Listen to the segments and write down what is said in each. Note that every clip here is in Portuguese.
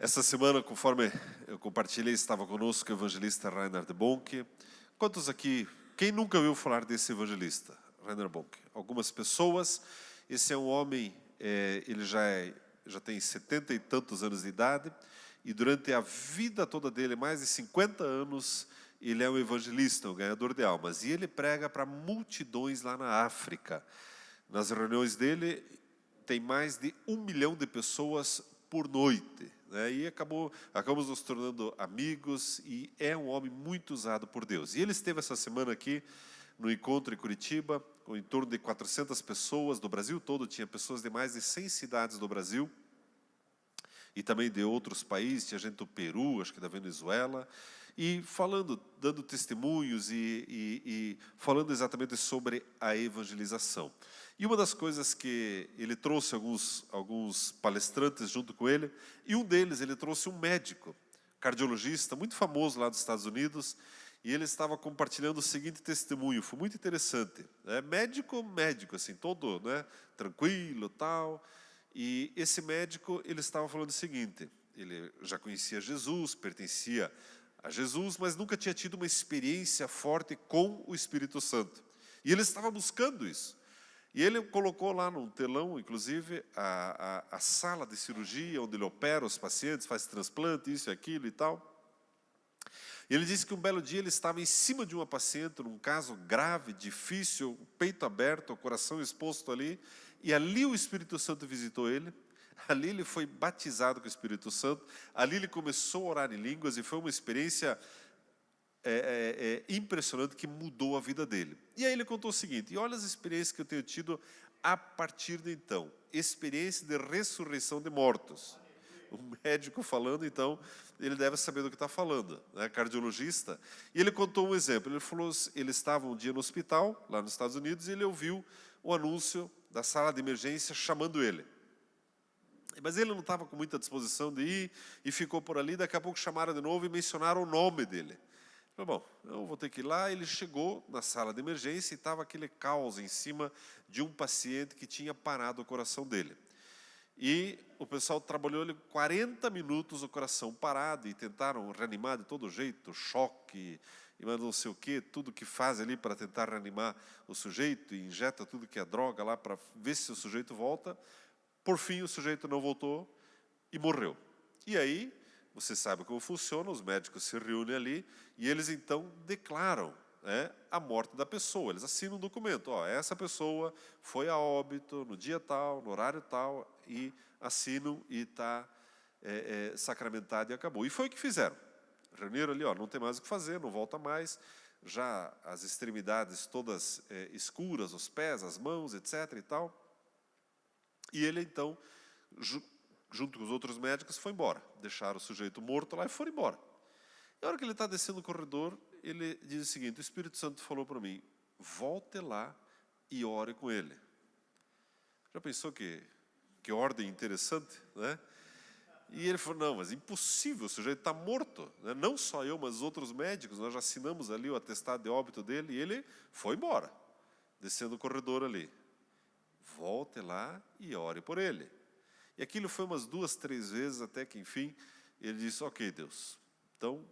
Essa semana, conforme eu compartilhei, estava conosco o evangelista Reinhard Bonke. Quantos aqui, quem nunca ouviu falar desse evangelista, Reinhard Bonke? Algumas pessoas. Esse é um homem, ele já tem 70 e tantos anos de idade, e durante a vida toda dele, mais de 50 anos, ele é um evangelista, um ganhador de almas. E ele prega para multidões lá na África. Nas reuniões dele, tem mais de 1 milhão de pessoas por noite, né? E acabamos nos tornando amigos, e é um homem muito usado por Deus. E ele esteve essa semana aqui no encontro em Curitiba, com em torno de 400 pessoas do Brasil todo, tinha pessoas de mais de 100 cidades do Brasil, e também de outros países, tinha gente do Peru, acho que da Venezuela, e falando, dando testemunhos e falando exatamente sobre a evangelização. E uma das coisas que ele trouxe alguns palestrantes junto com ele, e um deles, ele trouxe um médico, cardiologista, muito famoso lá dos Estados Unidos, e ele estava compartilhando o seguinte testemunho, foi muito interessante. Médico, assim, todo, né, tranquilo, tal. E esse médico, ele estava falando o seguinte, ele já conhecia Jesus, pertencia a Jesus, mas nunca tinha tido uma experiência forte com o Espírito Santo. E ele estava buscando isso. E ele colocou lá num telão, inclusive, a sala de cirurgia, onde ele opera os pacientes, faz transplante, isso e aquilo e tal. E ele disse que um belo dia ele estava em cima de uma paciente, num caso grave, difícil, o peito aberto, o coração exposto ali, e ali o Espírito Santo visitou ele, ali ele foi batizado com o Espírito Santo, ali ele começou a orar em línguas, e foi uma experiência impressionante que mudou a vida dele. E aí ele contou o seguinte, e olha as experiências que eu tenho tido a partir de então, experiência de ressurreição de mortos. O médico falando, então, ele deve saber do que está falando, né? Cardiologista. E ele contou um exemplo, ele falou, ele estava um dia no hospital, lá nos Estados Unidos, e ele ouviu o anúncio da sala de emergência chamando ele. Mas ele não estava com muita disposição de ir, e ficou por ali, daqui a pouco chamaram de novo e mencionaram o nome dele. Ele falou, bom, eu vou ter que ir lá. Ele chegou na sala de emergência e estava aquele caos em cima de um paciente que tinha parado o coração dele. E o pessoal trabalhou ele 40 minutos o coração parado e tentaram reanimar de todo jeito, choque, e mais não sei o quê, tudo que faz ali para tentar reanimar o sujeito, e injeta tudo que é droga lá para ver se o sujeito volta. Por fim, o sujeito não voltou e morreu. E aí, você sabe como funciona, os médicos se reúnem ali e eles então declaram a morte da pessoa. Eles assinam um documento, essa pessoa foi a óbito no dia tal, no horário tal, e assinam e está sacramentado e acabou. E foi o que fizeram. Reuniram ali, não tem mais o que fazer, não volta mais, já as extremidades todas escuras, os pés, as mãos, etc. e tal. E ele então, junto com os outros médicos, foi embora. Deixaram o sujeito morto lá e foram embora. E a hora que ele está descendo o corredor, ele diz o seguinte, o Espírito Santo falou para mim, volte lá e ore com ele. Já pensou que ordem interessante, né? E ele falou, não, mas impossível, o sujeito está morto, né? Não só eu, mas os outros médicos, nós já assinamos ali o atestado de óbito dele, e ele foi embora, descendo o corredor ali. Volte lá e ore por ele. E aquilo foi umas 2, 3 vezes, até que, enfim, ele disse, ok, Deus, então,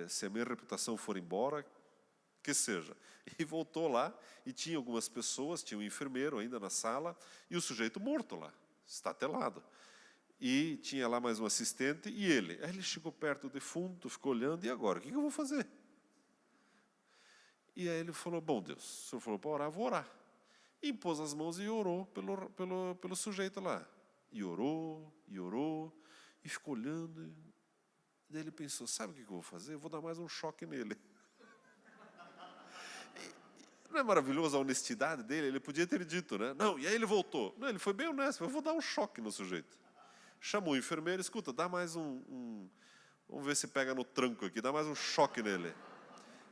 se a minha reputação for embora, que seja. E voltou lá, e tinha algumas pessoas, tinha um enfermeiro ainda na sala, e o sujeito morto lá, estatelado. E tinha lá mais um assistente, e ele. Aí ele chegou perto do defunto, ficou olhando, e agora, o que eu vou fazer? E aí ele falou, bom Deus, o senhor falou para orar, vou orar. E impôs as mãos e orou pelo sujeito lá. E orou, e ficou olhando. E daí ele pensou, sabe o que eu vou fazer? Eu vou dar mais um choque nele. E não é maravilhoso a honestidade dele? Ele podia ter dito, né? Não, e aí ele voltou. Não, ele foi bem honesto, eu vou dar um choque no sujeito. Chamou o enfermeiro, escuta, dá mais vamos ver se pega no tranco aqui, dá mais um choque nele.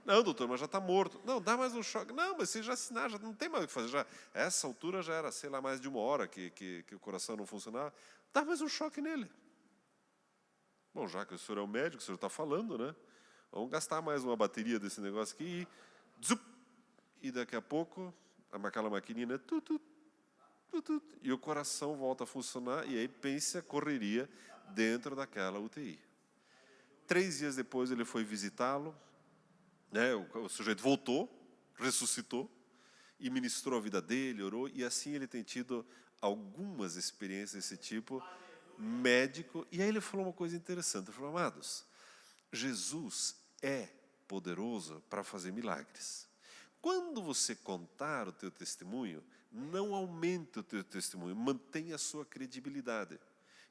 Não, doutor, mas já está morto. Não, dá mais um choque. Não, mas você já assinaram, já não tem mais o que fazer. Já, a essa altura já era, sei lá, mais de 1 hora que o coração não funcionava. Dá mais um choque nele. Bom, já que o senhor é o médico, o senhor está falando, né? Vamos gastar mais uma bateria desse negócio aqui. E daqui a pouco, aquela maquininha, e o coração volta a funcionar. E aí pense a correria dentro daquela UTI. 3 dias depois ele foi visitá-lo, né? O sujeito voltou, ressuscitou, e ministrou a vida dele, orou, e assim ele tem tido algumas experiências desse tipo, médico. E aí ele falou uma coisa interessante, ele falou: amados, Jesus é poderoso para fazer milagres. Quando você contar o teu testemunho, não aumente o teu testemunho, mantenha a sua credibilidade.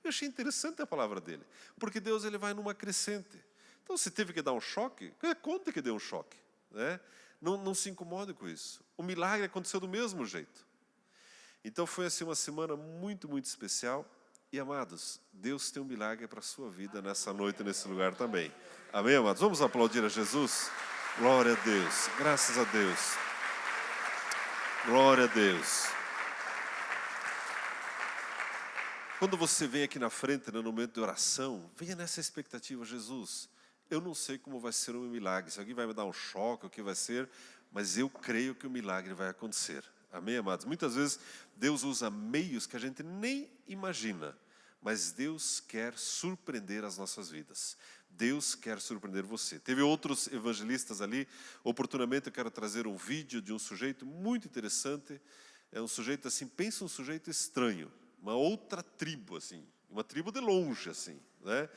Eu achei interessante a palavra dele, porque Deus ele vai numa crescente. Então, se teve que dar um choque, conta que deu um choque, né? Não se incomode com isso. O milagre aconteceu do mesmo jeito. Então, foi assim uma semana muito, muito especial. E, amados, Deus tem um milagre para a sua vida nessa noite, nesse lugar também. Amém, amados? Vamos aplaudir a Jesus? Glória a Deus. Graças a Deus. Glória a Deus. Quando você vem aqui na frente, no momento de oração, venha nessa expectativa: Jesus, eu não sei como vai ser o meu milagre, se alguém vai me dar um choque, o que vai ser, mas eu creio que o milagre vai acontecer. Amém, amados? Muitas vezes Deus usa meios que a gente nem imagina, mas Deus quer surpreender as nossas vidas. Deus quer surpreender você. Teve outros evangelistas ali. Oportunamente eu quero trazer um vídeo de um sujeito muito interessante. É um sujeito assim, pensa um sujeito estranho, uma outra tribo assim, uma tribo de longe assim, né?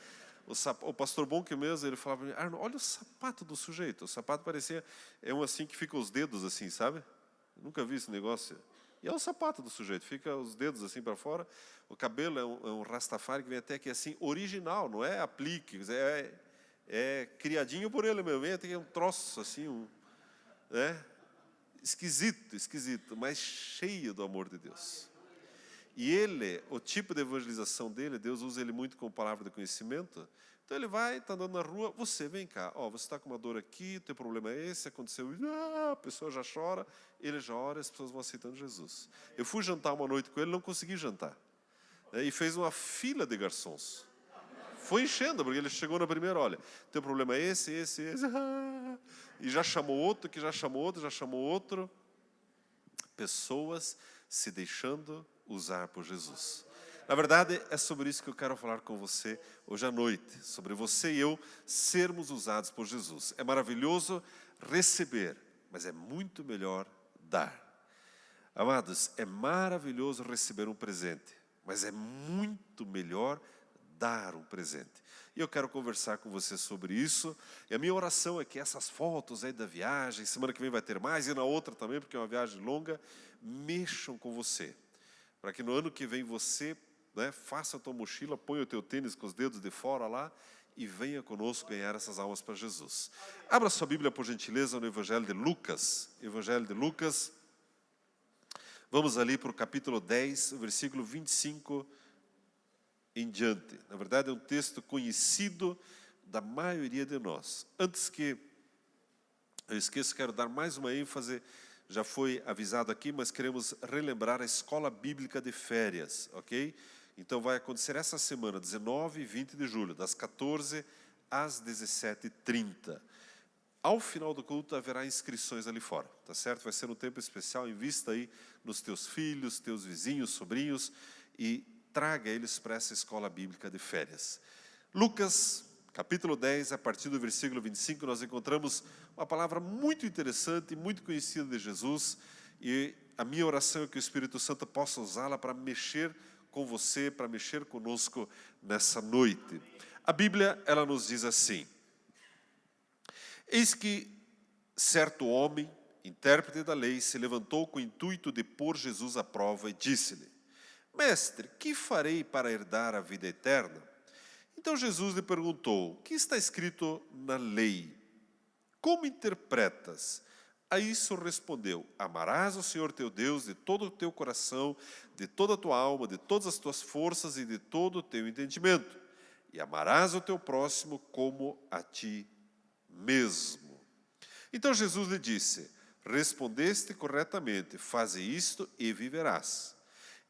O pastor Bonk mesmo, ele falava: Arno, olha o sapato do sujeito. O sapato parecia, é um assim que fica os dedos assim, sabe? Eu nunca vi esse negócio. E é o sapato do sujeito, fica os dedos assim para fora. O cabelo é um Rastafari que vem até aqui assim, original, não é aplique, é criadinho por ele mesmo. Vem até aqui um troço assim, né? Esquisito, mas cheio do amor de Deus. E ele, o tipo de evangelização dele, Deus usa ele muito como palavra de conhecimento. Então ele vai, está andando na rua, você vem cá, ó, você está com uma dor aqui, o teu problema é esse, aconteceu isso, a pessoa já chora, ele já ora, as pessoas vão aceitando Jesus. Eu fui jantar uma noite com ele, não consegui jantar, né, e fez uma fila de garçons. Foi enchendo, porque ele chegou na primeira: olha, teu problema é esse, e já chamou outro, que já chamou outro, já chamou outro. Pessoas se deixando usar por Jesus. Na verdade, é sobre isso que eu quero falar com você hoje à noite, sobre você e eu sermos usados por Jesus. É maravilhoso receber, mas é muito melhor dar. Amados, é maravilhoso receber um presente, mas é muito melhor dar um presente. E eu quero conversar com você sobre isso. E a minha oração é que essas fotos aí da viagem, semana que vem vai ter mais, e na outra também, porque é uma viagem longa, mexam com você. Para que no ano que vem você, né, faça a tua mochila, põe o teu tênis com os dedos de fora lá e venha conosco ganhar essas almas para Jesus. Abra sua Bíblia, por gentileza, no Evangelho de Lucas. Evangelho de Lucas. Vamos ali para o capítulo 10, versículo 25 em diante. Na verdade, é um texto conhecido da maioria de nós. Antes que eu esqueça, quero dar mais uma ênfase. Já foi avisado aqui, mas queremos relembrar a Escola Bíblica de Férias, ok? Então vai acontecer essa semana, 19 e 20 de julho, das 14 às 17h30. Ao final do culto haverá inscrições ali fora, tá certo? Vai ser um tempo especial, invista aí nos teus filhos, teus vizinhos, sobrinhos e traga eles para essa Escola Bíblica de Férias. Lucas, capítulo 10, a partir do versículo 25, nós encontramos uma palavra muito interessante, muito conhecida de Jesus, e a minha oração é que o Espírito Santo possa usá-la para mexer com você, para mexer conosco nessa noite. A Bíblia, ela nos diz assim: eis que certo homem, intérprete da lei, se levantou com o intuito de pôr Jesus à prova e disse-lhe: Mestre, que farei para herdar a vida eterna? Então Jesus lhe perguntou: o que está escrito na lei? Como interpretas? A isso respondeu: amarás o Senhor teu Deus de todo o teu coração, de toda a tua alma, de todas as tuas forças e de todo o teu entendimento. E amarás o teu próximo como a ti mesmo. Então Jesus lhe disse: respondeste corretamente, faze isto e viverás.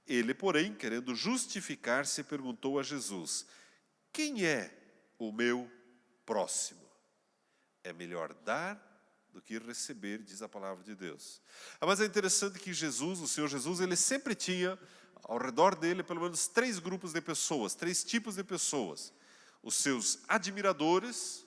Ele, porém, querendo justificar-se, perguntou a Jesus: quem é o meu próximo? É melhor dar do que receber, diz a palavra de Deus. Mas é interessante que Jesus, o Senhor Jesus, ele sempre tinha ao redor dele pelo menos 3 grupos de pessoas, 3 tipos de pessoas. Os seus admiradores,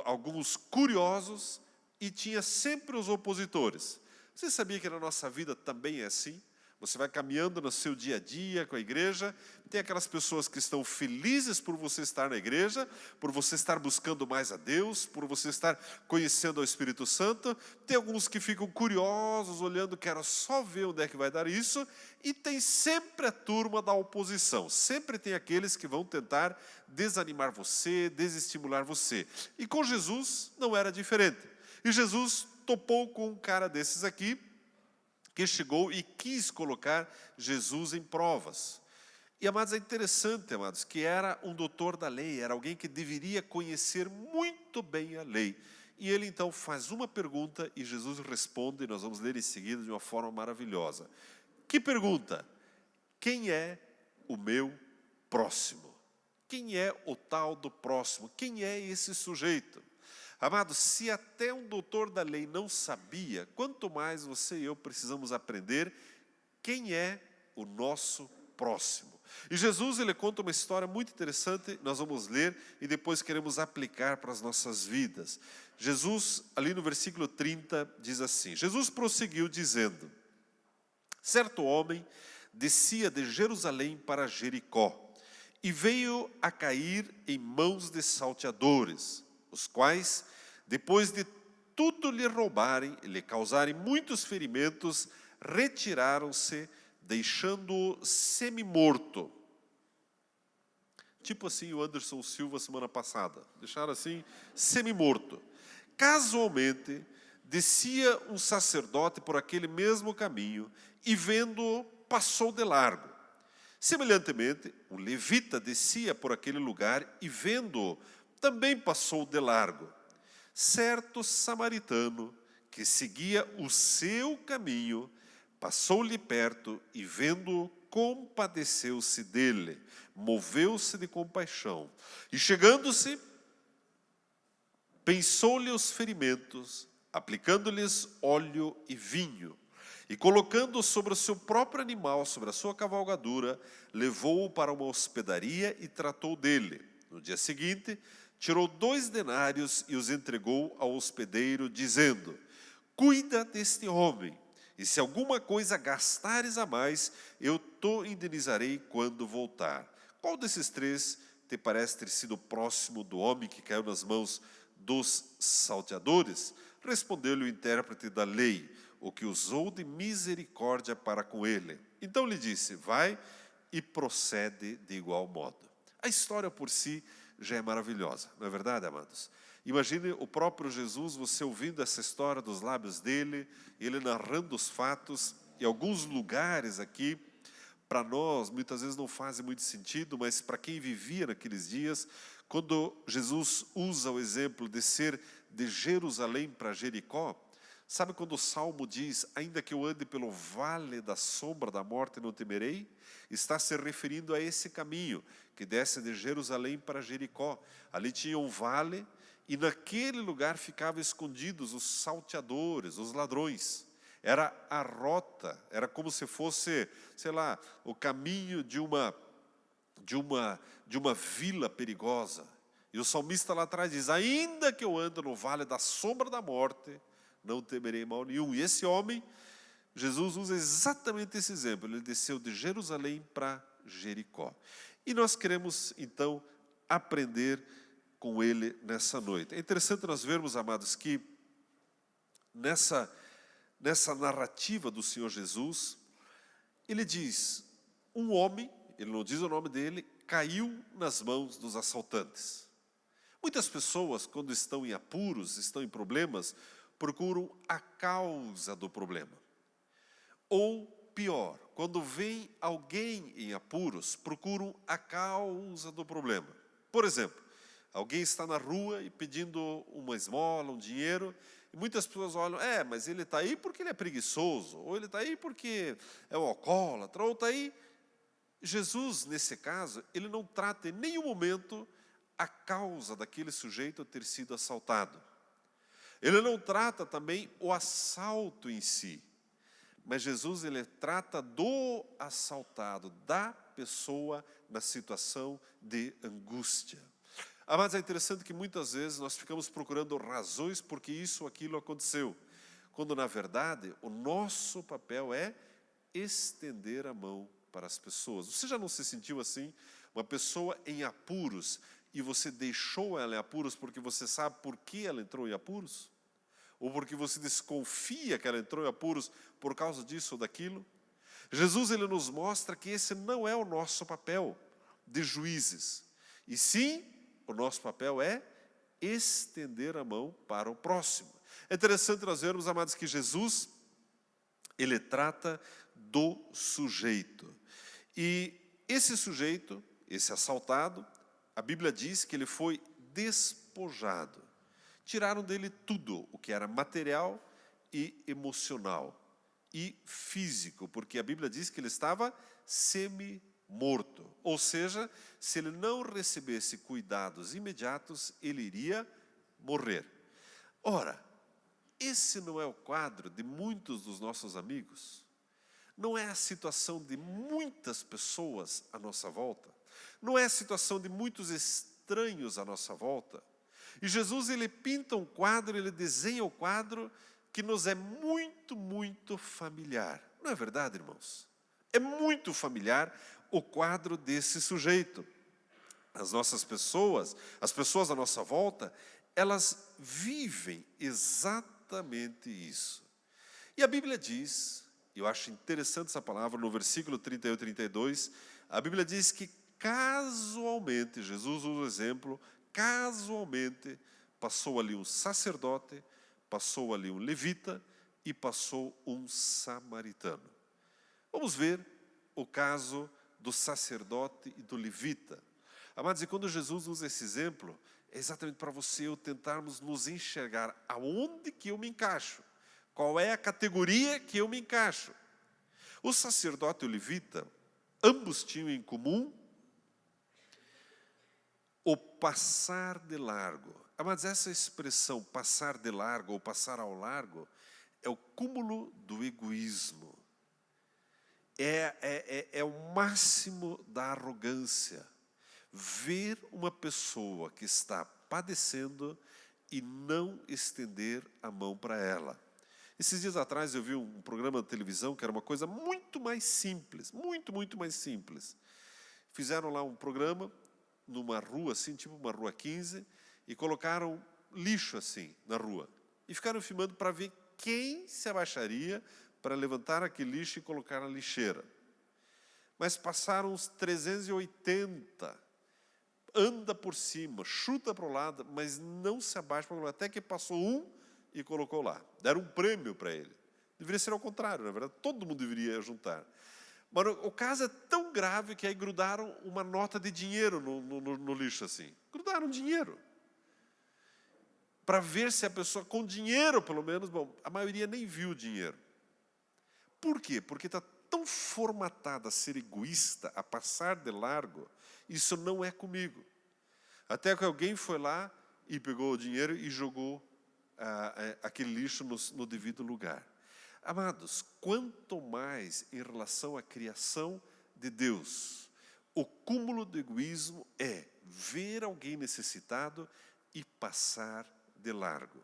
alguns curiosos, e tinha sempre os opositores. Você sabia que na nossa vida também é assim? Você vai caminhando no seu dia a dia com a igreja, tem aquelas pessoas que estão felizes por você estar na igreja, por você estar buscando mais a Deus, por você estar conhecendo o Espírito Santo. Tem alguns que ficam curiosos, olhando, quero só ver onde é que vai dar isso. E tem sempre a turma da oposição. Sempre tem aqueles que vão tentar desanimar você, desestimular você. E com Jesus não era diferente. E Jesus topou com um cara desses aqui, que chegou e quis colocar Jesus em provas. E, amados, é interessante, amados, que era um doutor da lei, era alguém que deveria conhecer muito bem a lei. E ele, então, faz uma pergunta e Jesus responde, e nós vamos ler em seguida de uma forma maravilhosa. Que pergunta? Quem é o meu próximo? Quem é o tal do próximo? Quem é esse sujeito? Amados, se até um doutor da lei não sabia, quanto mais você e eu precisamos aprender quem é o nosso próximo. E Jesus, ele conta uma história muito interessante, nós vamos ler e depois queremos aplicar para as nossas vidas. Jesus, ali no versículo 30, diz assim, Jesus prosseguiu dizendo, certo homem descia de Jerusalém para Jericó e veio a cair em mãos de salteadores, os quais, depois de tudo lhe roubarem e lhe causarem muitos ferimentos, retiraram-se, deixando-o semi-morto. Tipo assim o Anderson Silva semana passada. Deixaram assim, semi-morto. Casualmente, descia um sacerdote por aquele mesmo caminho e, vendo-o, passou de largo. Semelhantemente, um levita descia por aquele lugar e, vendo-o, também passou de largo. Certo samaritano, que seguia o seu caminho, passou-lhe perto e, vendo-o, compadeceu-se dele, moveu-se de compaixão. E, chegando-se, pensou-lhe os ferimentos, aplicando-lhes óleo e vinho. E, colocando-o sobre o seu próprio animal, sobre a sua cavalgadura, levou-o para uma hospedaria e tratou dele. No dia seguinte, tirou 2 denários e os entregou ao hospedeiro, dizendo, cuida deste homem, e se alguma coisa gastares a mais, eu te indenizarei quando voltar. Qual desses 3 te parece ter sido próximo do homem que caiu nas mãos dos salteadores? Respondeu-lhe o intérprete da lei, o que usou de misericórdia para com ele. Então lhe disse, vai e procede de igual modo. A história por si já é maravilhosa, não é verdade, amados? Imagine o próprio Jesus, você ouvindo essa história dos lábios dele, ele narrando os fatos, e alguns lugares aqui, para nós, muitas vezes não fazem muito sentido, mas para quem vivia naqueles dias, quando Jesus usa o exemplo de ser de Jerusalém para Jericó, sabe quando o Salmo diz, ainda que eu ande pelo vale da sombra da morte não temerei? Está se referindo a esse caminho, que desce de Jerusalém para Jericó. Ali tinha um vale, e naquele lugar ficavam escondidos os salteadores, os ladrões. Era a rota, era como se fosse, sei lá, o caminho de uma vila perigosa. E o salmista lá atrás diz, ainda que eu ande no vale da sombra da morte, não temerei mal nenhum. E esse homem, Jesus usa exatamente esse exemplo. Ele desceu de Jerusalém para Jericó. E nós queremos, então, aprender com ele nessa noite. É interessante nós vermos, amados, que nessa narrativa do Senhor Jesus, ele diz, um homem, ele não diz o nome dele, caiu nas mãos dos assaltantes. Muitas pessoas, quando estão em apuros, estão em problemas, procuram a causa do problema. Ou, pior, quando vem alguém em apuros, procuram a causa do problema. Por exemplo, alguém está na rua e pedindo uma esmola, um dinheiro, e muitas pessoas olham, mas ele está aí porque ele é preguiçoso, ou ele está aí porque é um alcoólatra, ou está aí. Jesus, nesse caso, ele não trata em nenhum momento a causa daquele sujeito ter sido assaltado. Ele não trata também o assalto em si, mas Jesus ele trata do assaltado, da pessoa na situação de angústia. Mas é interessante que muitas vezes nós ficamos procurando razões porque isso ou aquilo aconteceu, quando na verdade o nosso papel é estender a mão para as pessoas. Você já não se sentiu assim? Uma pessoa em apuros e você deixou ela em apuros porque você sabe por que ela entrou em apuros? Ou porque você desconfia que ela entrou em apuros por causa disso ou daquilo? Jesus ele nos mostra que esse não é o nosso papel de juízes. E sim, o nosso papel é estender a mão para o próximo. É interessante nós vermos, amados, que Jesus, ele trata do sujeito. E esse sujeito, esse assaltado, a Bíblia diz que ele foi despojado. Tiraram dele tudo o que era material e emocional e físico, porque a Bíblia diz que ele estava semi-morto. Ou seja, se ele não recebesse cuidados imediatos, ele iria morrer. Ora, esse não é o quadro de muitos dos nossos amigos? Não é a situação de muitas pessoas à nossa volta? Não é a situação de muitos estranhos à nossa volta? E Jesus ele pinta um quadro, ele desenha o quadro que nos é muito, muito familiar. Não é verdade, irmãos? É muito familiar o quadro desse sujeito. As nossas pessoas, as pessoas à nossa volta, elas vivem exatamente isso. E a Bíblia diz, eu acho interessante essa palavra, no versículo 31 e 32, a Bíblia diz que casualmente, Jesus usa o exemplo, casualmente passou ali um sacerdote, passou ali um levita e passou um samaritano. Vamos ver o caso do sacerdote e do levita. Amados, e quando Jesus usa esse exemplo, é exatamente para você e eu tentarmos nos enxergar aonde que eu me encaixo, qual é a categoria que eu me encaixo. O sacerdote e o levita, ambos tinham em comum o passar de largo. Mas essa expressão, passar de largo ou passar ao largo, é o cúmulo do egoísmo. É o máximo da arrogância. Ver uma pessoa que está padecendo e não estender a mão para ela. Esses dias atrás eu vi um programa de televisão que era uma coisa muito mais simples, muito, muito mais simples. Fizeram lá um programa numa rua assim, tipo uma rua 15, e colocaram lixo assim na rua. E ficaram filmando para ver quem se abaixaria para levantar aquele lixo e colocar na lixeira. Mas passaram uns 380, anda por cima, chuta para o lado, mas não se abaixa para o lado, até que passou um e colocou lá. Deram um prêmio para ele. Deveria ser ao contrário, na verdade, todo mundo deveria juntar. Mas o caso é tão grave que aí grudaram uma nota de dinheiro no lixo assim. Grudaram dinheiro. Para ver se a pessoa, com dinheiro pelo menos, bom, a maioria nem viu o dinheiro. Por quê? Porque está tão formatada a ser egoísta, a passar de largo, isso não é comigo. Até que alguém foi lá e pegou o dinheiro e jogou aquele lixo no devido lugar. Amados, quanto mais em relação à criação de Deus, o cúmulo do egoísmo é ver alguém necessitado e passar de largo.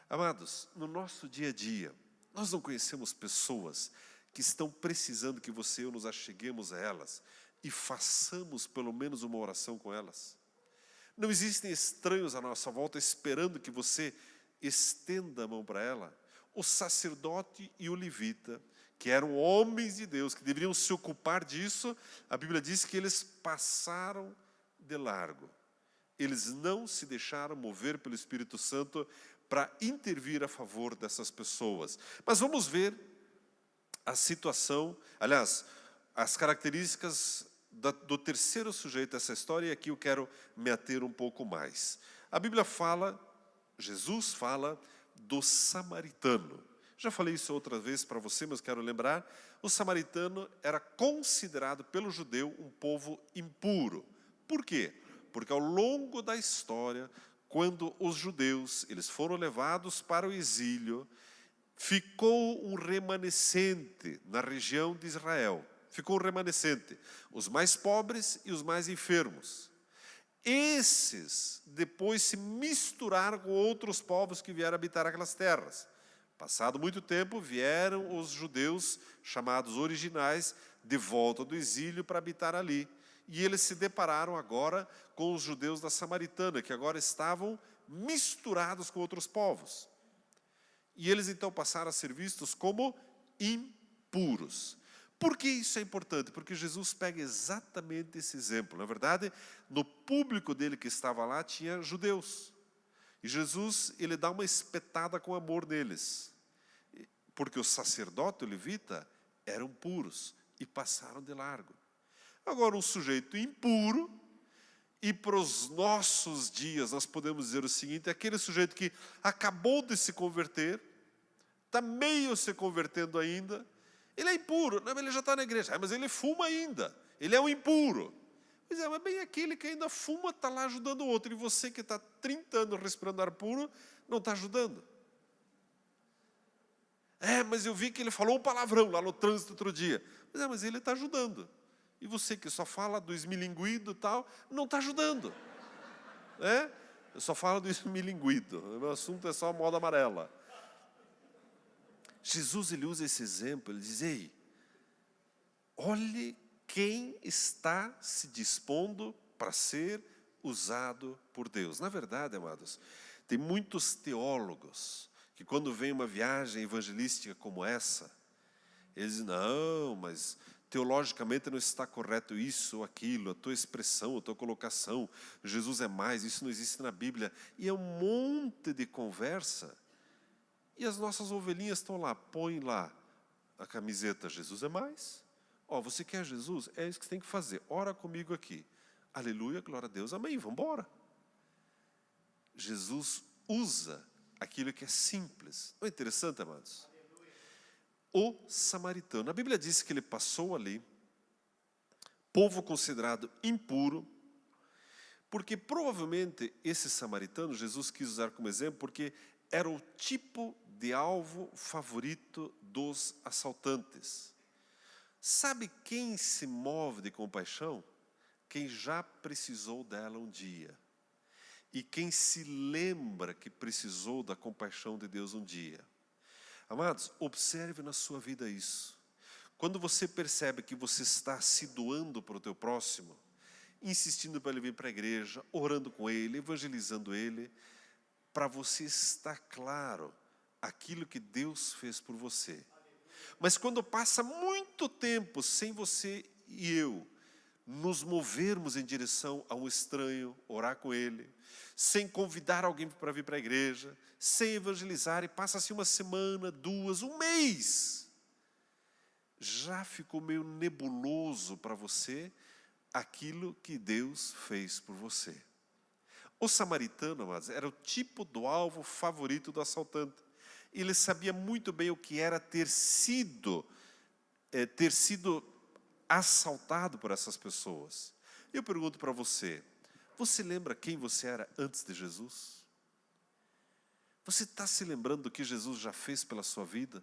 Amados, no nosso dia a dia, nós não conhecemos pessoas que estão precisando que você e eu nos acheguemos a elas e façamos pelo menos uma oração com elas. Não existem estranhos à nossa volta esperando que você estenda a mão para ela. O sacerdote e o levita, que eram homens de Deus, que deveriam se ocupar disso, a Bíblia diz que eles passaram de largo. Eles não se deixaram mover pelo Espírito Santo para intervir a favor dessas pessoas. Mas vamos ver a situação, aliás, as características do terceiro sujeito dessa história, e aqui eu quero me ater um pouco mais. A Bíblia fala, Jesus fala do samaritano. Já falei isso outra vez para você, mas quero lembrar, o samaritano era considerado pelo judeu um povo impuro. Por quê? Porque ao longo da história, quando os judeus eles foram levados para o exílio, ficou um remanescente na região de Israel. Ficou um remanescente, os mais pobres e os mais enfermos. Esses depois se misturaram com outros povos que vieram habitar aquelas terras. Passado muito tempo, vieram os judeus, chamados originais, de volta do exílio para habitar ali. E eles se depararam agora com os judeus da Samaritana, que agora estavam misturados com outros povos. E eles então passaram a ser vistos como impuros. Por que isso é importante? Porque Jesus pega exatamente esse exemplo. Na verdade, no público dele que estava lá, tinha judeus. E Jesus, ele dá uma espetada com amor neles. Porque o sacerdote e o levita eram puros e passaram de largo. Agora, um sujeito impuro, e para os nossos dias, nós podemos dizer o seguinte, aquele sujeito que acabou de se converter, está meio se convertendo ainda, ele é impuro, não, ele já está na igreja, mas ele fuma ainda, ele é um impuro. Pois é, mas bem aquele que ainda fuma está lá ajudando o outro, e você que está 30 anos respirando ar puro, não está ajudando. Mas eu vi que ele falou um palavrão lá no trânsito outro dia. Mas ele está ajudando. E você que só fala do esmilinguido e tal, não está ajudando. Eu só falo do esmilinguido. O meu assunto é só a moda amarela. Jesus, ele usa esse exemplo, ele diz, ei, olhe quem está se dispondo para ser usado por Deus. Na verdade, amados, tem muitos teólogos que quando vem uma viagem evangelística como essa, eles dizem, não, mas teologicamente não está correto isso ou aquilo, a tua expressão, a tua colocação, Jesus é mais, isso não existe na Bíblia. E é um monte de conversa. E as nossas ovelhinhas estão lá, põem lá a camiseta, Jesus é mais. Você quer Jesus? É isso que você tem que fazer, ora comigo aqui. Aleluia, glória a Deus, amém, vamos embora. Jesus usa aquilo que é simples. Não é interessante, amados? O samaritano. A Bíblia diz que ele passou ali, povo considerado impuro, porque provavelmente esse samaritano, Jesus quis usar como exemplo, porque era o tipo de alvo favorito dos assaltantes. Sabe quem se move de compaixão? Quem já precisou dela um dia. E quem se lembra que precisou da compaixão de Deus um dia. Amados, observe na sua vida isso. Quando você percebe que você está se doando para o teu próximo, insistindo para ele vir para a igreja, orando com ele, evangelizando ele, para você estar claro aquilo que Deus fez por você. Mas quando passa muito tempo sem você e eu nos movermos em direção a um estranho, orar com ele, sem convidar alguém para vir para a igreja, sem evangelizar, e passa-se uma semana, 2, um mês, já ficou meio nebuloso para você aquilo que Deus fez por você. O samaritano, amados, era o tipo do alvo favorito do assaltante. Ele sabia muito bem o que era ter sido assaltado por essas pessoas. Eu pergunto para você, você lembra quem você era antes de Jesus? Você está se lembrando do que Jesus já fez pela sua vida?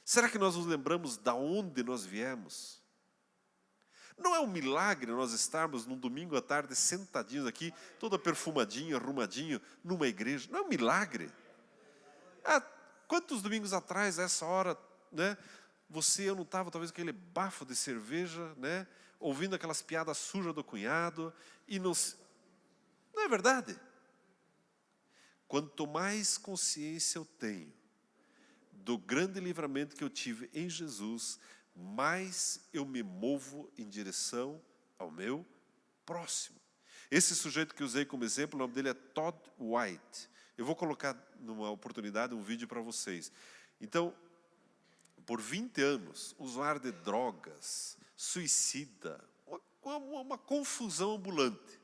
Será que nós nos lembramos de onde nós viemos? Não é um milagre nós estarmos num domingo à tarde sentadinhos aqui, toda perfumadinho, arrumadinho, numa igreja? Não é um milagre? Quantos domingos atrás, a essa hora, né? Eu não estava talvez aquele bafo de cerveja, né? Ouvindo aquelas piadas sujas do cunhado, e não é verdade? Quanto mais consciência eu tenho do grande livramento que eu tive em Jesus, mais eu me movo em direção ao meu próximo. Esse sujeito que eu usei como exemplo, o nome dele é Todd White. Eu vou colocar numa oportunidade um vídeo para vocês. Então, por 20 anos, usuário de drogas, suicida, uma confusão ambulante.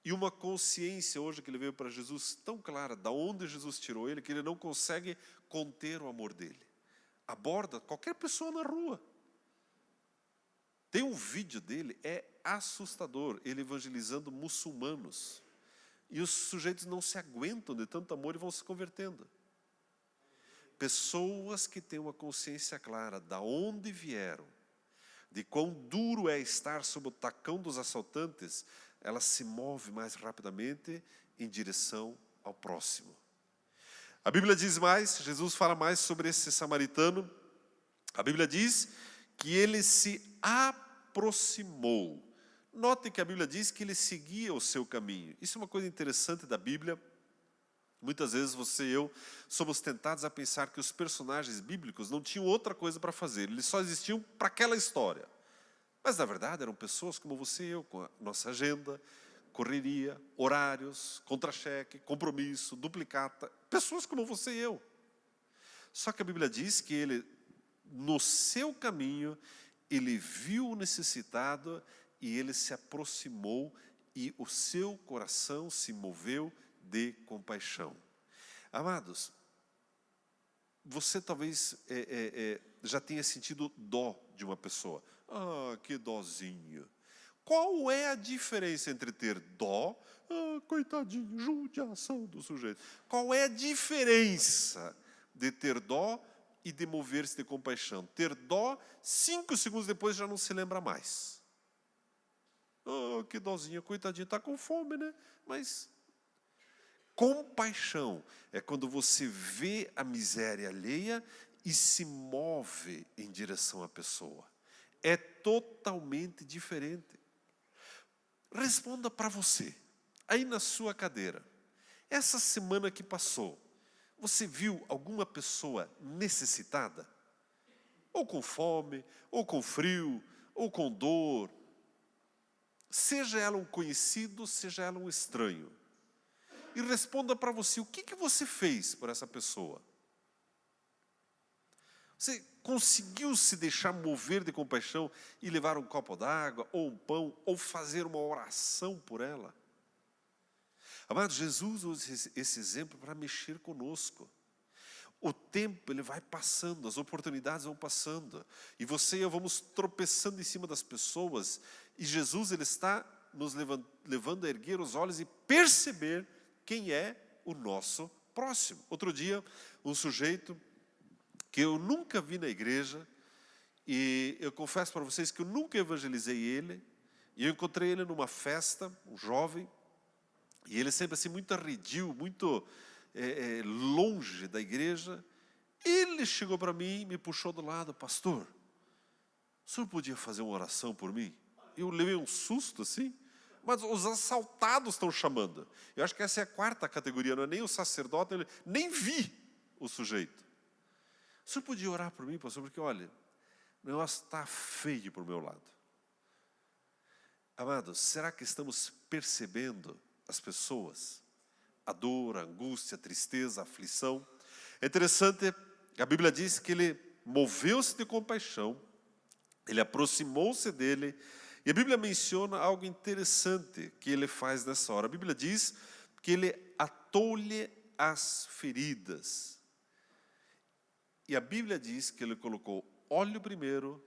E uma consciência hoje que ele veio para Jesus tão clara, da onde Jesus tirou ele, que ele não consegue conter o amor dele. Aborda qualquer pessoa na rua. Tem um vídeo dele, é assustador, ele evangelizando muçulmanos. E os sujeitos não se aguentam de tanto amor e vão se convertendo. pessoas que têm uma consciência clara de onde vieram, de quão duro é estar sob o tacão dos assaltantes, ela se move mais rapidamente em direção ao próximo. A Bíblia diz mais, Jesus fala mais sobre esse samaritano. A Bíblia diz que ele se aproximou. Note que a Bíblia diz que ele seguia o seu caminho. Isso é uma coisa interessante da Bíblia. Muitas vezes você e eu somos tentados a pensar que os personagens bíblicos não tinham outra coisa para fazer, eles só existiam para aquela história. Mas, na verdade, eram pessoas como você e eu, com a nossa agenda, correria, horários, contra-cheque, compromisso, duplicata, pessoas como você e eu. Só que a Bíblia diz que ele, no seu caminho, ele viu o necessitado e ele se aproximou e o seu coração se moveu de compaixão. Amados, você talvez já tenha sentido dó de uma pessoa. Ah, que dózinho. Qual é a diferença entre ter dó, coitadinho, judiação do sujeito. Qual é a diferença de ter dó e de mover-se de compaixão? Ter dó, 5 segundos depois já não se lembra mais. Ah, que dózinha, coitadinho, está com fome, né? Mas compaixão é quando você vê a miséria alheia e se move em direção à pessoa. É totalmente diferente. Responda para você, aí na sua cadeira. Essa semana que passou, você viu alguma pessoa necessitada? Ou com fome, ou com frio, ou com dor. Seja ela um conhecido, seja ela um estranho. E responda para você, o que você fez por essa pessoa? Você conseguiu se deixar mover de compaixão e levar um copo d'água, ou um pão, ou fazer uma oração por ela? Amado, Jesus usa esse exemplo para mexer conosco. O tempo ele vai passando, as oportunidades vão passando, e você e eu vamos tropeçando em cima das pessoas, e Jesus ele está nos levando a erguer os olhos e perceber quem é o nosso próximo. Outro dia, um sujeito que eu nunca vi na igreja, e eu confesso para vocês que eu nunca evangelizei ele, e eu encontrei ele numa festa, um jovem, e ele sempre assim muito arredio, muito longe da igreja. Ele chegou para mim e me puxou do lado, pastor, o senhor podia fazer uma oração por mim? Eu levei um susto assim, mas os assaltados estão chamando. Eu acho que essa é a 4ª categoria, não é nem o sacerdote, nem vi o sujeito. O senhor podia orar por mim, pastor, porque olha, o negócio está feio para o meu lado. Amados, será que estamos percebendo as pessoas? A dor, a angústia, a tristeza, a aflição. É interessante, a Bíblia diz que ele moveu-se de compaixão, ele aproximou-se dele, e a Bíblia menciona algo interessante que ele faz nessa hora. A Bíblia diz que ele atou-lhe as feridas. E a Bíblia diz que ele colocou óleo primeiro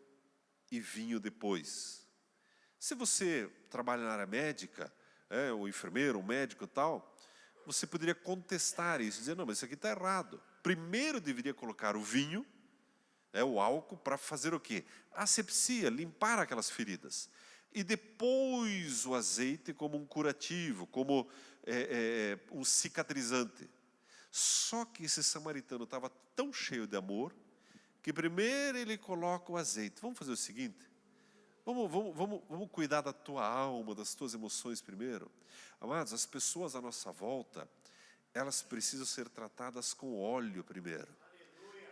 e vinho depois. Se você trabalha na área médica, o enfermeiro, o médico e tal, você poderia contestar isso, dizer, não, mas isso aqui está errado. Primeiro deveria colocar o vinho, o álcool, para fazer o quê? Asepsia, limpar aquelas feridas. E depois o azeite como um curativo, como um cicatrizante. Só que esse samaritano estava tão cheio de amor, que primeiro ele coloca o azeite. Vamos fazer o seguinte, vamos cuidar da tua alma, das tuas emoções primeiro. Amados, as pessoas à nossa volta, elas precisam ser tratadas com óleo primeiro.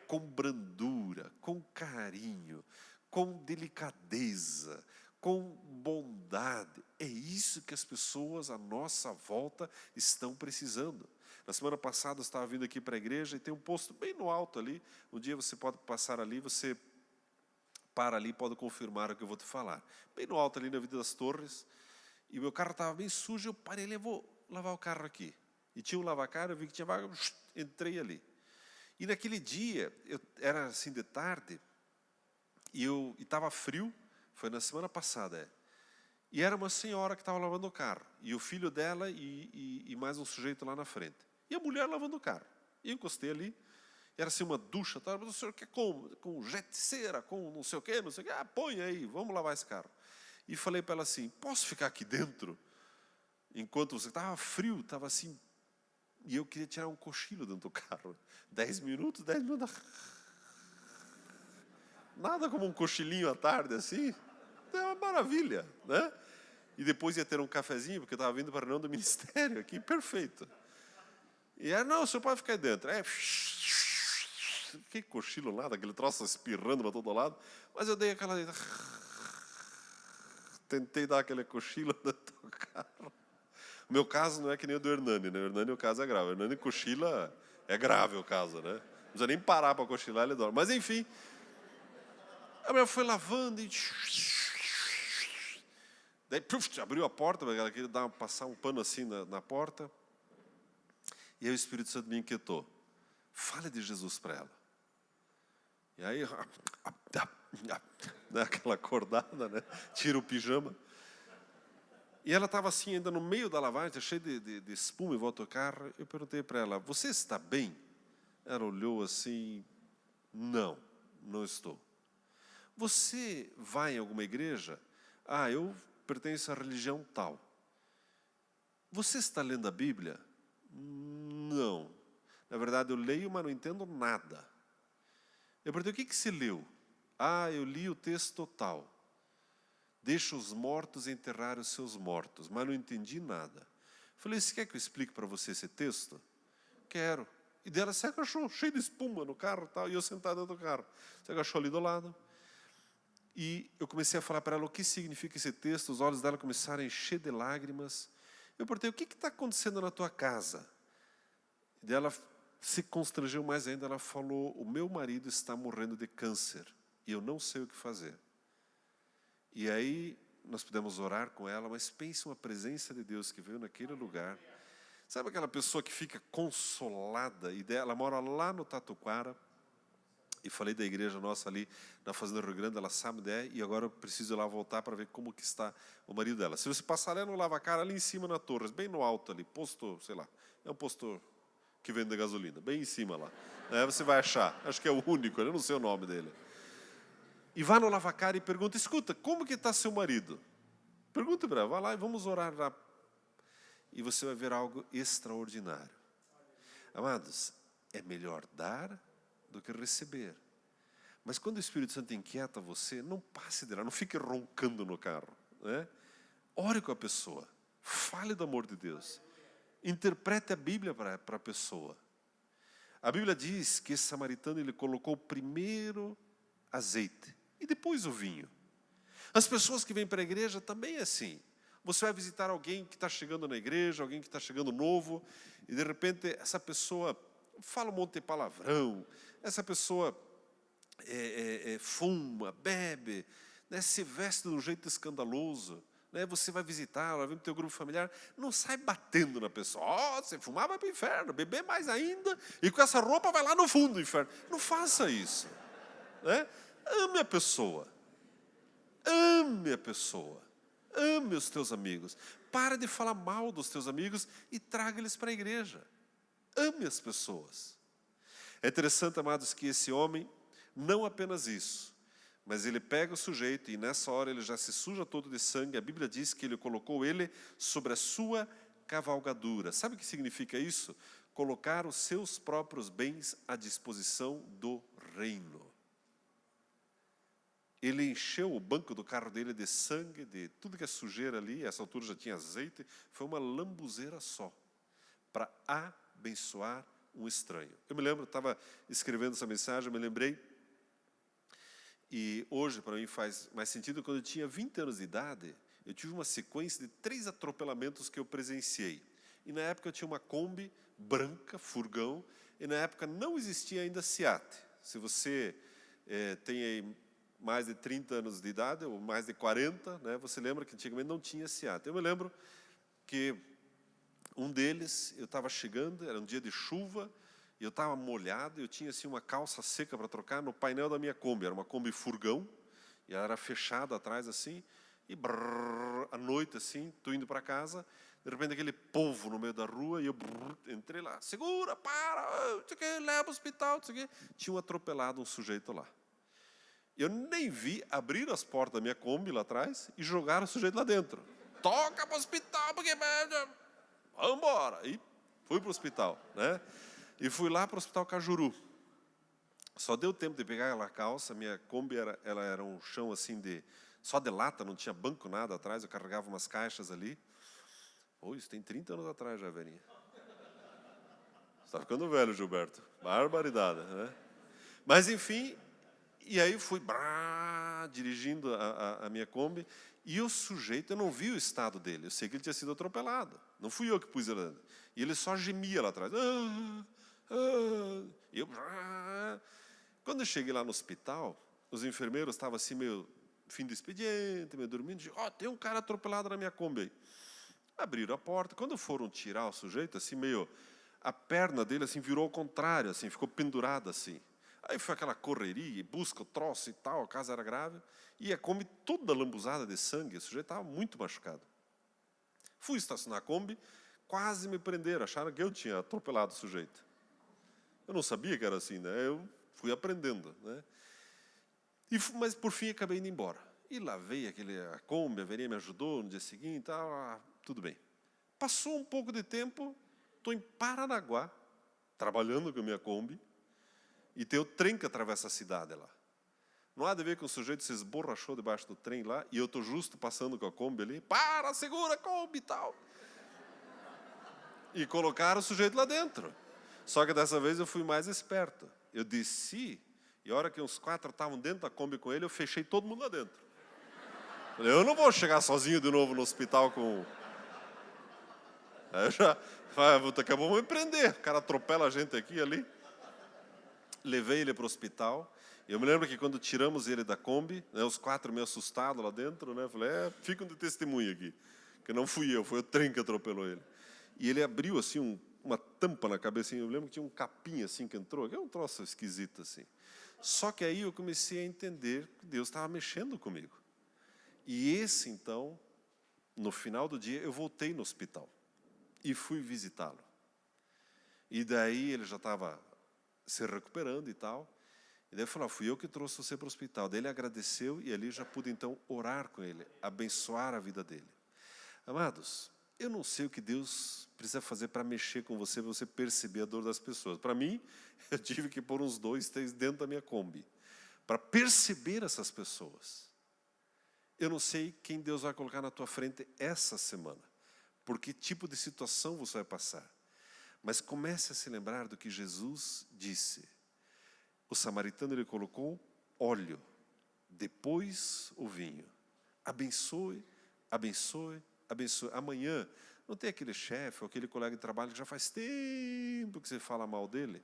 Com brandura, com carinho, com delicadeza, com bondade. É isso que as pessoas à nossa volta estão precisando. Na semana passada eu estava vindo aqui para a igreja e tem um posto bem no alto ali. Um dia você pode passar ali, você para ali e pode confirmar o que eu vou te falar. Bem no alto ali na Avenida das Torres. E o meu carro estava bem sujo, eu parei ali, eu vou lavar o carro aqui. E tinha um lavacar, eu vi que tinha vaga, entrei ali. E naquele dia, era assim de tarde, e estava frio, foi na semana passada, e era uma senhora que estava lavando o carro, e o filho dela e mais um sujeito lá na frente. E a mulher lavando o carro. E eu encostei ali, Era assim uma ducha, tá? Mas o senhor quer como? Com jet cera, com não sei o quê, não sei o quê. Ah, põe aí, vamos lavar esse carro. E falei para ela assim, posso ficar aqui dentro? Enquanto você estava frio, estava assim, e eu queria tirar um cochilo dentro do carro. 10 minutos. Nada como um cochilinho à tarde, assim. É uma maravilha, né? E depois ia ter um cafezinho, porque eu estava vindo para a reunião do ministério aqui, perfeito. E ela, não, o senhor pode ficar aí dentro. Que cochilo nada, aquele troço espirrando para todo lado. Mas eu dei aquela... Tentei dar aquele cochilo dentro do carro. O meu caso não é que nem o do Hernani, né? O Hernani, o caso é grave. O Hernani cochila, é grave o caso, né? Não precisa nem parar para cochilar, ele dorme. Mas, enfim, a mulher foi lavando e... Daí, abriu a porta, ela queria passar um pano assim na porta. E aí o Espírito Santo me inquietou. Fale de Jesus para ela. E aí, dá aquela acordada, né? Tira o pijama. E ela estava assim, ainda no meio da lavagem, cheia de espuma em volta do carro. Eu perguntei para ela, você está bem? Ela olhou assim, não estou. Você vai em alguma igreja? Ah, eu pertenço à religião tal. Você está lendo a Bíblia? Não. Na verdade, eu leio, mas não entendo nada. Eu perguntei, o que você leu? Ah, eu li o texto tal. Deixa os mortos enterrar os seus mortos, mas não entendi nada. Falei, você quer que eu explique para você esse texto? Quero. E dela se agachou, cheio de espuma no carro, tal, e eu sentado dentro do carro. Se agachou ali do lado. E eu comecei a falar para ela o que significa esse texto, os olhos dela começaram a encher de lágrimas. Eu perguntei, o que está acontecendo na tua casa? E dela se constrangeu mais ainda, ela falou, o meu marido está morrendo de câncer, e eu não sei o que fazer. E aí nós pudemos orar com ela, mas pense uma presença de Deus que veio naquele lugar. Sabe aquela pessoa que fica consolada? E ela mora lá no Tatuquara. E falei da igreja nossa ali na Fazenda Rio Grande, ela sabe, né? E agora eu preciso ir lá voltar para ver como que está o marido dela. Se você passar lá no Lavacar, ali em cima na Torres, bem no alto ali, posto, sei lá, é um posto que vende gasolina, bem em cima lá. Você vai achar, acho que é o único, eu não sei o nome dele. E vá no Lavacar e pergunta, escuta, como que está seu marido? Pergunta para ela, vai lá e vamos orar lá. E você vai ver algo extraordinário. Amados, é melhor dar do que receber. Mas quando o Espírito Santo inquieta você, não passe de lá, não fique roncando no carro, né? Ore com a pessoa, fale do amor de Deus, interprete a Bíblia para a pessoa. A Bíblia diz que esse samaritano ele colocou primeiro azeite e depois o vinho. As pessoas que vêm para a igreja também é assim. Você vai visitar alguém que está chegando na igreja, alguém que está chegando novo, e de repente essa pessoa fala um monte de palavrão, essa pessoa fuma, bebe, né, se veste de um jeito escandaloso. Né, você vai visitar, vai vir para o teu grupo familiar, não sai batendo na pessoa. Você fumar vai para o inferno, beber mais ainda, e com essa roupa vai lá no fundo do inferno. Não faça isso. Né? Ame a pessoa. Ame a pessoa. Ame os teus amigos. Para de falar mal dos teus amigos e traga eles para a igreja. Ame as pessoas. É interessante, amados, que esse homem, não apenas isso, mas ele pega o sujeito e nessa hora ele já se suja todo de sangue. A Bíblia diz que ele colocou ele sobre a sua cavalgadura. Sabe o que significa isso? Colocar os seus próprios bens à disposição do reino. Ele encheu o banco do carro dele de sangue, de tudo que é sujeira ali, essa altura já tinha azeite, foi uma lambuzeira só, para abençoar um estranho. Eu me lembro, estava escrevendo essa mensagem, eu me lembrei, e hoje para mim faz mais sentido, quando eu tinha 20 anos de idade, eu tive uma sequência de 3 atropelamentos que eu presenciei. E na época eu tinha uma Kombi branca, furgão, e na época não existia ainda Seat. Se você tem aí mais de 30 anos de idade, ou mais de 40, né, você lembra que antigamente não tinha Seat. Eu me lembro que um deles, eu estava chegando, era um dia de chuva, e eu estava molhado, eu tinha assim, uma calça seca para trocar no painel da minha Kombi, era uma Kombi furgão, e ela era fechada atrás assim, E à noite, assim, estou indo para casa, de repente aquele povo no meio da rua, e eu entrei lá, segura, para, não sei o que, leva ao hospital, não sei o que. Tinham atropelado um sujeito lá. Eu nem vi abrir as portas da minha Kombi lá atrás e jogar o sujeito lá dentro. Toca para o hospital, porque... Vamos embora. E fui para o hospital, né? E fui lá para o Hospital Cajuru. Só deu tempo de pegar aquela calça, minha Kombi ela era um chão assim só de lata, não tinha banco, nada atrás, eu carregava umas caixas ali. Isso tem 30 anos atrás já, velhinha. Você está ficando velho, Gilberto. Barbaridade, né? Mas, enfim, e aí fui dirigindo a minha Kombi, e o sujeito, eu não vi o estado dele, eu sei que ele tinha sido atropelado. Não fui eu que pus ele. E ele só gemia lá atrás. E eu... Quando eu cheguei lá no hospital, os enfermeiros estavam assim, meio fim do expediente, meio dormindo. Tem um cara atropelado na minha Kombi aí. Abriram a porta. Quando foram tirar o sujeito, assim, meio... A perna dele, assim, virou ao contrário, assim, ficou pendurada, assim. Aí foi aquela correria, busca o troço e tal, a casa era grave. E a Kombi toda lambuzada de sangue, o sujeito estava muito machucado. Fui estacionar a Kombi, quase me prenderam, acharam que eu tinha atropelado o sujeito. Eu não sabia que era assim, né? Eu fui aprendendo, né? Mas, por fim, acabei indo embora. E lá veio a Kombi, a velhinha me ajudou no dia seguinte, tudo bem. Passou um pouco de tempo, estou em Paranaguá, trabalhando com a minha Kombi, e tem o trem que atravessa a cidade lá. Não há de ver que o sujeito se esborrachou debaixo do trem lá, e eu estou justo passando com a Kombi ali, segura a Kombi e tal. E colocaram o sujeito lá dentro. Só que dessa vez eu fui mais esperto. Eu desci, e a hora que uns 4 estavam dentro da Kombi com ele, eu fechei todo mundo lá dentro. Falei, eu não vou chegar sozinho de novo no hospital com... Aí daqui a pouco vão me prender. O cara atropela a gente aqui e ali. Levei ele para o hospital. Eu me lembro que quando tiramos ele da Kombi, né, os 4 meio assustados lá dentro, né, falei, ficam de testemunha aqui, que não fui eu, foi o trem que atropelou ele. E ele abriu assim uma tampa na cabeça, assim, eu lembro que tinha um capim assim que entrou, que é um troço esquisito assim. Só que aí eu comecei a entender que Deus estava mexendo comigo. E então, no final do dia, eu voltei no hospital e fui visitá-lo. E daí ele já estava se recuperando e tal. E daí eu falei, fui eu que trouxe você para o hospital. Daí ele agradeceu e ali já pude então orar com ele, abençoar a vida dele. Amados, eu não sei o que Deus precisa fazer para mexer com você, para você perceber a dor das pessoas. Para mim, eu tive que pôr uns 2, 3 dentro da minha Kombi, para perceber essas pessoas. Eu não sei quem Deus vai colocar na tua frente essa semana, por que tipo de situação você vai passar. Mas comece a se lembrar do que Jesus disse. O samaritano, ele colocou óleo, depois o vinho. Abençoe, abençoe, abençoe. Amanhã, não tem aquele chefe ou aquele colega de trabalho que já faz tempo que você fala mal dele?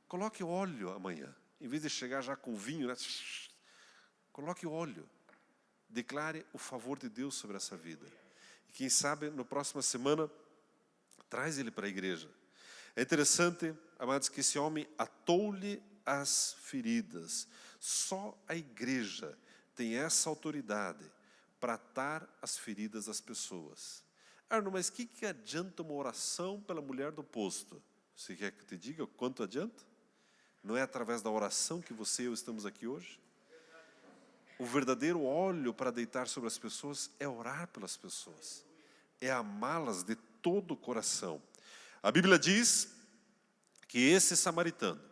Coloque óleo amanhã. Em vez de chegar já com vinho, né? Coloque óleo. Declare o favor de Deus sobre essa vida. E quem sabe, na próxima semana, traz ele para a igreja. É interessante, amados, que esse homem atou-lhe as feridas. Só a igreja tem essa autoridade para atar as feridas das pessoas. Arno, mas o que adianta uma oração pela mulher do posto? Você quer que eu te diga o quanto adianta? Não é através da oração que você e eu estamos aqui hoje? O verdadeiro óleo para deitar sobre as pessoas é orar pelas pessoas. É amá-las de todo o coração. A Bíblia diz que esse samaritano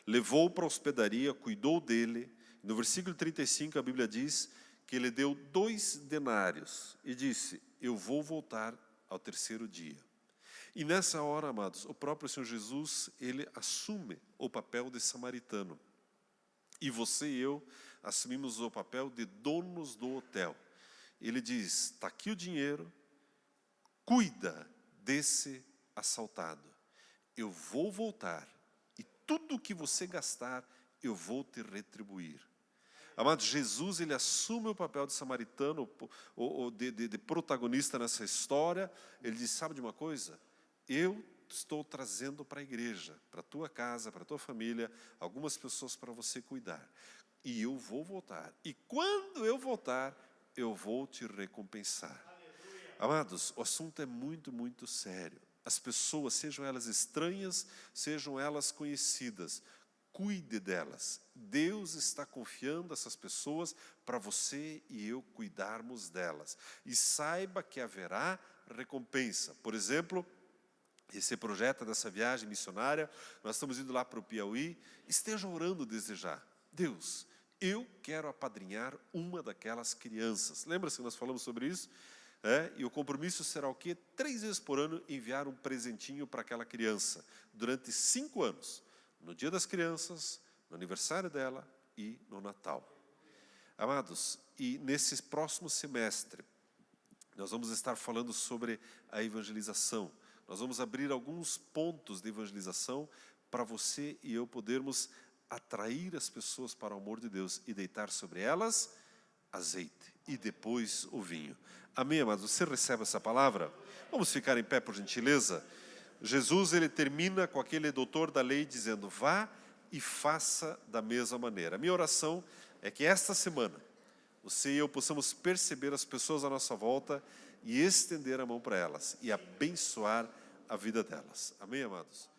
levou para a hospedaria, cuidou dele. No versículo 35 a Bíblia diz que ele deu 2 denários e disse, eu vou voltar ao 3º dia. E nessa hora, amados, o próprio Senhor Jesus, ele assume o papel de samaritano. E você e eu assumimos o papel de donos do hotel. Ele diz, está aqui o dinheiro, cuida desse assaltado. Eu vou voltar e tudo que você gastar, eu vou te retribuir. Amado, Jesus, ele assume o papel de samaritano, de protagonista nessa história. Ele diz, sabe de uma coisa? Eu estou trazendo para a igreja, para a tua casa, para a tua família, algumas pessoas para você cuidar. E eu vou voltar. E quando eu voltar, eu vou te recompensar. Amados, o assunto é muito, muito sério. As pessoas, sejam elas estranhas, sejam elas conhecidas, cuide delas. Deus está confiando essas pessoas para você e eu cuidarmos delas. E saiba que haverá recompensa. Por exemplo, esse projeto dessa viagem missionária, nós estamos indo lá para o Piauí, esteja orando desde já. Deus, eu quero apadrinhar uma daquelas crianças. Lembra-se que nós falamos sobre isso? E o compromisso será o quê? 3 vezes por ano enviar um presentinho para aquela criança, durante 5 anos. No Dia das Crianças, no aniversário dela e no Natal. Amados, e nesse próximo semestre, nós vamos estar falando sobre a evangelização. Nós vamos abrir alguns pontos de evangelização para você e eu podermos atrair as pessoas para o amor de Deus e deitar sobre elas azeite e depois o vinho. Amém, amados? Você recebe essa palavra? Vamos ficar em pé, por gentileza? Jesus, ele termina com aquele doutor da lei dizendo, vá e faça da mesma maneira. A minha oração é que esta semana, você e eu possamos perceber as pessoas à nossa volta e estender a mão para elas e abençoar a vida delas. Amém, amados?